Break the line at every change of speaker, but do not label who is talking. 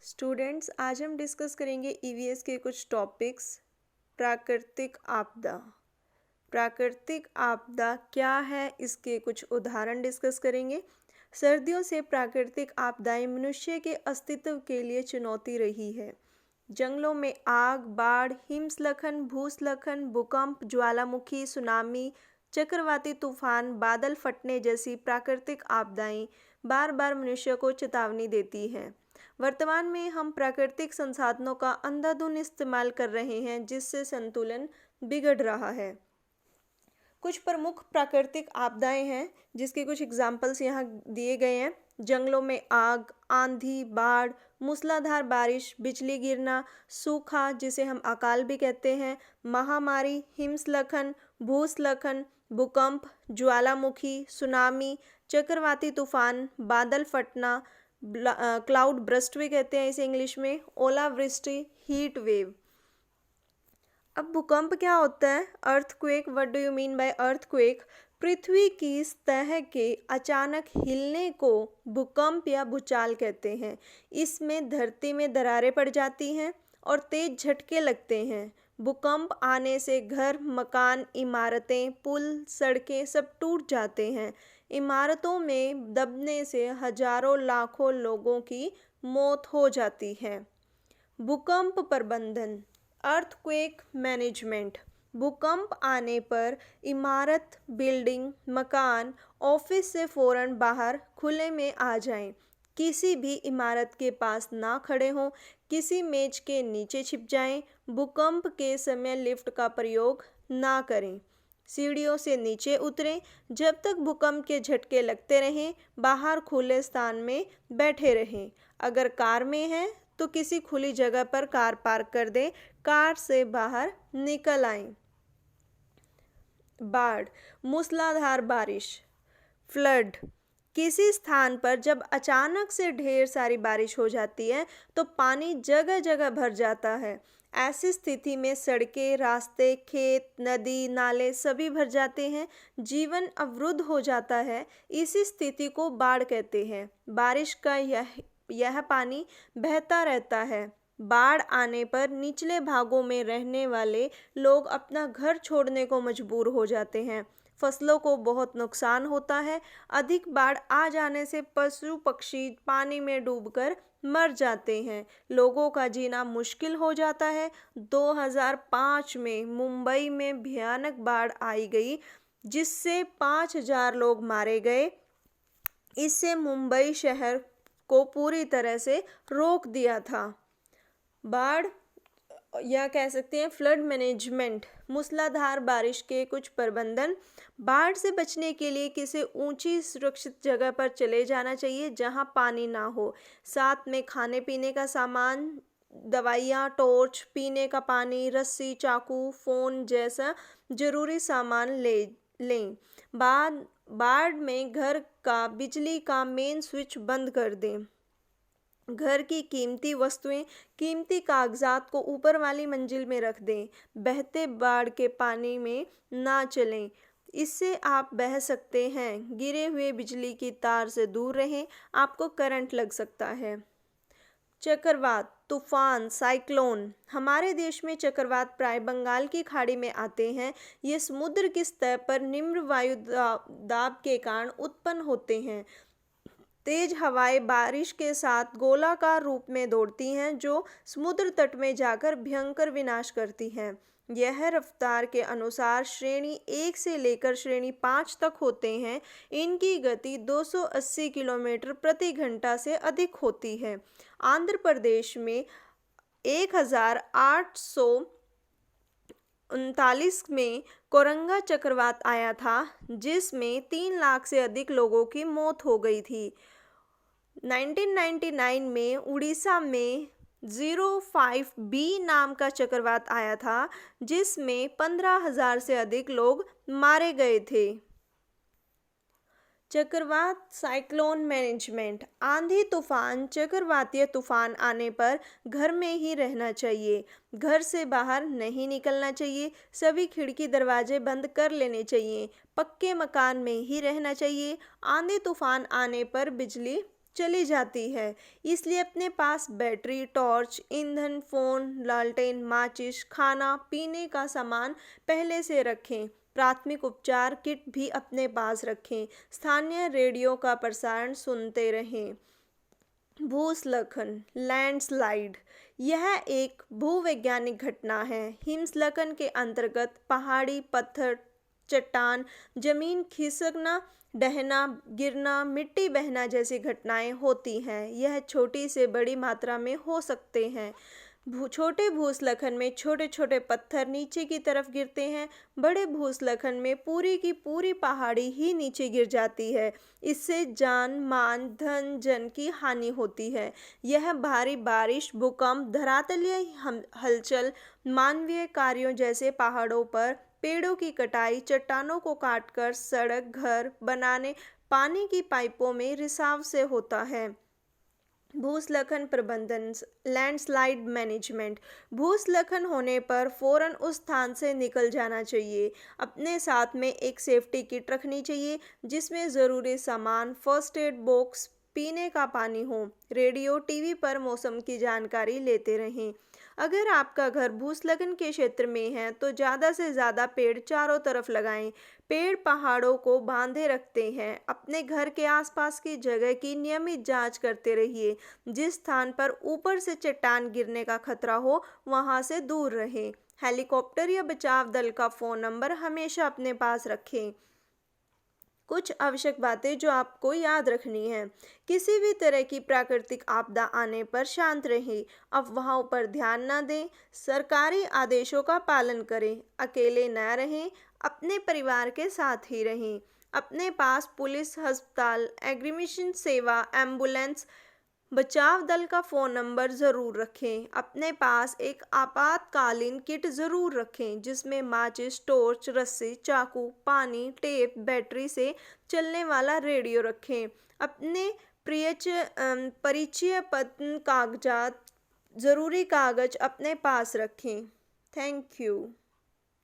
Students, आज हम discuss करेंगे ईवीएस के कुछ टॉपिक्स। प्राकृतिक आपदा। प्राकृतिक आपदा क्या है, इसके कुछ उदाहरण डिस्कस करेंगे। सर्दियों से प्राकृतिक आपदाएं मनुष्य के अस्तित्व के लिए चुनौती रही है। जंगलों में आग, बाढ़, हिमस्खलन, भूस्खलन, भूकंप, ज्वालामुखी, सुनामी, चक्रवाती तूफान, बादल फटने जैसी प्राकृतिक आपदाएं बार बार मनुष्य को चेतावनी देती हैं। वर्तमान में हम प्राकृतिक संसाधनों का अंधाधुंध इस्तेमाल कर रहे हैं, जिससे संतुलन बिगड़ रहा है। कुछ प्रमुख प्राकृतिक आपदाएं हैं, जिसके कुछ एग्जाम्पल्स यहाँ दिए गए हैं। जंगलों में आग, आंधी, बाढ़, मूसलाधार बारिश, बिजली गिरना, सूखा जिसे हम अकाल भी कहते हैं, महामारी, हिमस्खलन, भूस्खलन, भूकंप, ज्वालामुखी, सुनामी, चक्रवाती तूफान, बादल फटना, क्लाउड ब्रस्ट भी कहते हैं इसे इंग्लिश में, ओलावृष्टि, हीट वेव। अब भूकंप क्या होता है? Earthquake. What do you mean by earthquake? पृथ्वी की सतह के अचानक हिलने को भूकंप या भूचाल कहते हैं। इसमें धरती में दरारें पड़ जाती हैं और तेज झटके लगते हैं। भूकंप आने से घर, मकान, इमारतें, पुल, सड़कें सब टूट जाते हैं। इमारतों में दबने से हजारों लाखों लोगों की मौत हो जाती है। भूकंप प्रबंधन, अर्थक्वेक मैनेजमेंट। भूकंप आने पर इमारत, बिल्डिंग, मकान, ऑफिस से फौरन बाहर खुले में आ जाएं। किसी भी इमारत के पास ना खड़े हों, किसी मेज के नीचे छिप जाएं। भूकंप के समय लिफ्ट का प्रयोग ना करें। सीढ़ियों से नीचे उतरें। जब तक भूकंप के झटके लगते रहें, बाहर खुले स्थान में बैठे रहें। अगर कार में हैं तो किसी खुली जगह पर कार पार्क कर दें। कार से बाहर निकल आएं। बाढ़, मूसलाधार बारिश, फ्लड। किसी स्थान पर जब अचानक से ढेर सारी बारिश हो जाती है तो पानी जगह जगह भर जाता है। ऐसी स्थिति में सड़कें, रास्ते, खेत, नदी, नाले सभी भर जाते हैं। जीवन अवरुद्ध हो जाता है। इसी स्थिति को बाढ़ कहते हैं। बारिश का यह पानी बहता रहता है। बाढ़ आने पर निचले भागों में रहने वाले लोग अपना घर छोड़ने को मजबूर हो जाते हैं। फसलों को बहुत नुकसान होता है। अधिक बाढ़ आ जाने से पशु पक्षी पानी में डूबकर मर जाते हैं। लोगों का जीना मुश्किल हो जाता है। 2005 में मुंबई में भयानक बाढ़ आई गई, जिससे 5000 लोग मारे गए। इससे मुंबई शहर को पूरी तरह से रोक दिया था। बाढ़ या कह सकते हैं फ्लड मैनेजमेंट, मूसलाधार बारिश के कुछ प्रबंधन। बाढ़ से बचने के लिए किसी ऊंची सुरक्षित जगह पर चले जाना चाहिए जहां पानी ना हो। साथ में खाने पीने का सामान, दवाइयाँ, टॉर्च, पीने का पानी, रस्सी, चाकू, फ़ोन जैसा जरूरी सामान लें। बाढ़ में घर का बिजली का मेन स्विच बंद कर दें। घर की कीमती वस्तुएं, कीमती कागजात को ऊपर वाली मंजिल में रख दें। बहते बाढ़ के पानी में ना चलें, इससे आप बह सकते हैं। गिरे हुए बिजली की तार से दूर रहें, आपको करंट लग सकता है। चक्रवात, तूफान, साइक्लोन। हमारे देश में चक्रवात प्राय बंगाल की खाड़ी में आते हैं। ये समुद्र की सतह पर निम्न वायु दाब के कारण उत्पन्न होते हैं। तेज हवाएं बारिश के साथ गोलाकार रूप में दौड़ती हैं, जो समुद्र तट में जाकर भयंकर विनाश करती हैं। यह रफ्तार के अनुसार श्रेणी 1 से लेकर श्रेणी 5 तक होते हैं। इनकी गति 280 किलोमीटर प्रति घंटा से अधिक होती है। आंध्र प्रदेश में 1839 में कोरंगा चक्रवात आया था, जिसमें 3 लाख से अधिक लोगों की मौत हो गई थी। 1999 में उड़ीसा में 05B नाम का चक्रवात आया था, जिसमें 15,000 से अधिक लोग मारे गए थे। चक्रवात, साइक्लोन मैनेजमेंट। आंधी तूफान, चक्रवातीय तूफान आने पर घर में ही रहना चाहिए। घर से बाहर नहीं निकलना चाहिए। सभी खिड़की दरवाजे बंद कर लेने चाहिए। पक्के मकान में ही रहना चाहिए। आंधी तूफान आने पर बिजली चली जाती है। इसलिए अपने पास बैटरी, टॉर्च, ईंधन, फ़ोन, लालटेन, माचिस, खाना पीने का सामान पहले से रखें। प्राथमिक उपचार किट भी अपने पास रखें। स्थानीय रेडियो का प्रसारण सुनते रहें। भूस्खलन लैंडस्लाइड यह एक भूवैज्ञानिक घटना है। हिमस्खलन के अंतर्गत पहाड़ी पत्थर, चट्टान, जमीन खिसकना, ढहना, गिरना, मिट्टी बहना जैसी घटनाएं होती हैं। यह छोटी से बड़ी मात्रा में हो सकते हैं। छोटे भूस्खलन में छोटे छोटे पत्थर नीचे की तरफ गिरते हैं। बड़े भूस्खलन में पूरी की पूरी पहाड़ी ही नीचे गिर जाती है। इससे जान माल धन जन की हानि होती है। यह भारी बारिश, भूकंप, धरातलीय हलचल, मानवीय कार्यों जैसे पहाड़ों पर पेड़ों की कटाई, चट्टानों को काटकर सड़क, घर बनाने, पानी की पाइपों में रिसाव से होता है। भूस्खलन प्रबंधन लैंडस्लाइड मैनेजमेंट भूस्खलन होने पर फौरन उस स्थान से निकल जाना चाहिए। अपने साथ में एक सेफ्टी किट रखनी चाहिए जिसमें ज़रूरी सामान, फर्स्ट एड बॉक्स, पीने का पानी हो। रेडियो, टीवी पर मौसम की जानकारी लेते रहें। अगर आपका घर भूस्खलन के क्षेत्र में है तो ज़्यादा से ज़्यादा पेड़ चारों तरफ लगाएं। पेड़ पहाड़ों को बांधे रखते हैं। अपने घर के आसपास की जगह की नियमित जांच करते रहिए। जिस स्थान पर ऊपर से चट्टान गिरने का खतरा हो वहां से दूर रहें। हेलीकॉप्टर या बचाव दल का फ़ोन नंबर हमेशा अपने पास रखें। कुछ आवश्यक बातें जो आपको याद रखनी है। किसी भी तरह की प्राकृतिक आपदा आने पर शांत रहें। अफवाहों पर ध्यान न दें। सरकारी आदेशों का पालन करें। अकेले न रहें। अपने परिवार के साथ ही रहें। अपने पास पुलिस, अस्पताल, एग्रीमिशन सेवा, एम्बुलेंस, बचाव दल का फ़ोन नंबर ज़रूर रखें। अपने पास एक आपातकालीन किट ज़रूर रखें जिसमें माचिस, टॉर्च, रस्सी, चाकू, पानी, टेप, बैटरी से चलने वाला रेडियो रखें। अपने परिचय पत्र, कागजात, ज़रूरी कागज़ अपने पास रखें। Thank you.